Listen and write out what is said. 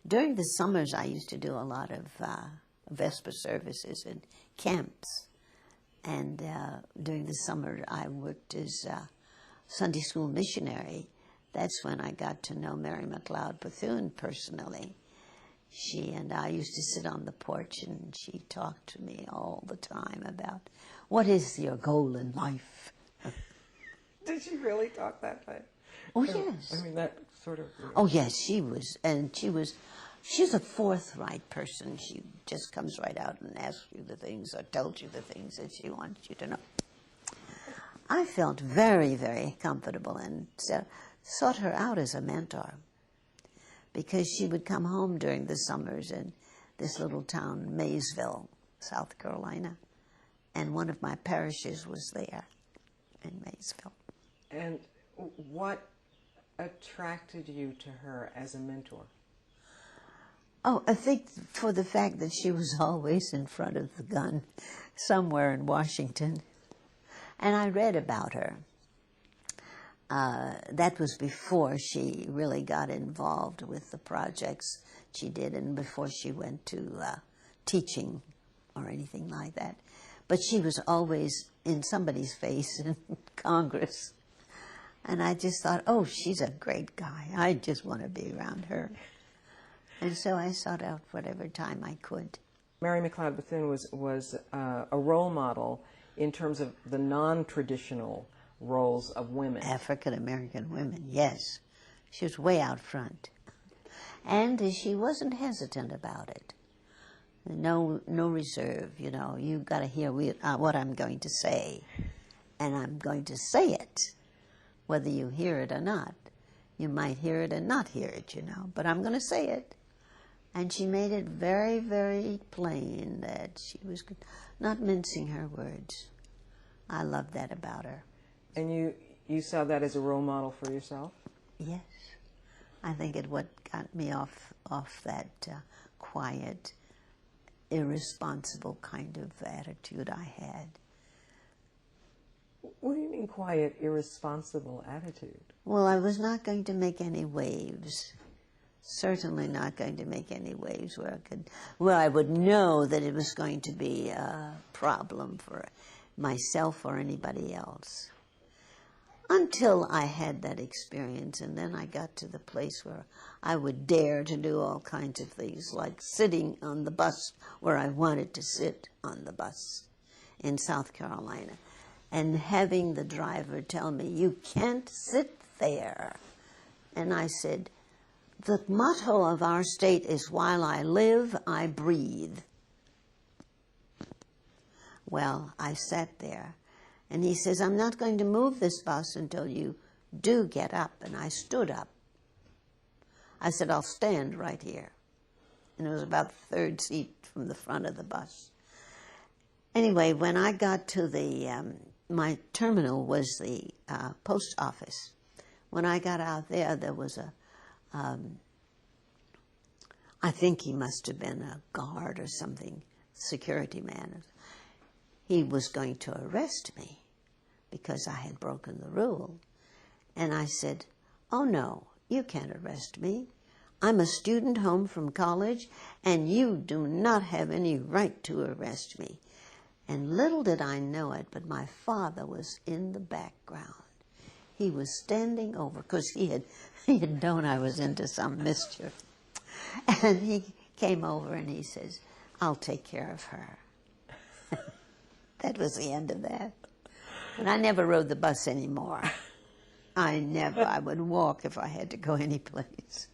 During the summers, I used to do a lot of Vesper services in camps. And during the summer, I worked as a Sunday school missionary. That's when I got to know Mary McLeod Bethune personally. She and I used to sit on the porch, and she talked to me all the time about, what is your goal in life? Did she really talk that way? Oh, yes. I mean, that sort of... Oh, yes, she was. And she's a forthright person. She just comes right out and asks you the things or tells you the things that she wants you to know. I felt very, very comfortable and sought her out as a mentor, because she would come home during the summers in this little town, Maysville, South Carolina, and one of my parishes was there in Maysville. And what attracted you to her as a mentor? Oh, I think for the fact that she was always in front of the gun somewhere in Washington. And I read about her. That was before she really got involved with the projects she did and before she went to teaching or anything like that. But she was always in somebody's face in Congress. And I just thought, oh, she's a great guy. I just want to be around her. And so I sought out whatever time I could. Mary McLeod Bethune was a role model in terms of the non-traditional roles of women. African-American women, yes. She was way out front. And she wasn't hesitant about it. No reserve, you know. You've got to hear what I'm going to say. And I'm going to say it, whether you hear it or not. You might hear it and not hear it, you know. But I'm going to say it. And she made it very, very plain that she was not mincing her words. I love that about her. And you saw that as a role model for yourself? Yes. I think it what got me off that quiet, irresponsible kind of attitude I had. What do you mean quiet, irresponsible attitude? Well, I was not going to make any waves. Certainly not going to make any waves where I would know that it was going to be a problem for myself or anybody else. Until I had that experience, and then I got to the place where I would dare to do all kinds of things, like sitting on the bus where I wanted to sit on the bus in South Carolina, and having the driver tell me, "You can't sit there." And I said, "The motto of our state is, while I live, I breathe." Well, I sat there, and he says, "I'm not going to move this bus until you do get up." And I stood up. I said, "I'll stand right here." And it was about the third seat from the front of the bus. Anyway, when I got to my terminal was the post office. When I got out there was I think he must have been a guard or something, security man. He was going to arrest me because I had broken the rule. And I said, "Oh, no, you can't arrest me. I'm a student home from college, and you do not have any right to arrest me." And little did I know it, but my father was in the background. He was standing over, because he had known I was into some mischief. And he came over and he says, "I'll take care of her." That was the end of that. And I never rode the bus anymore. I would walk if I had to go any place.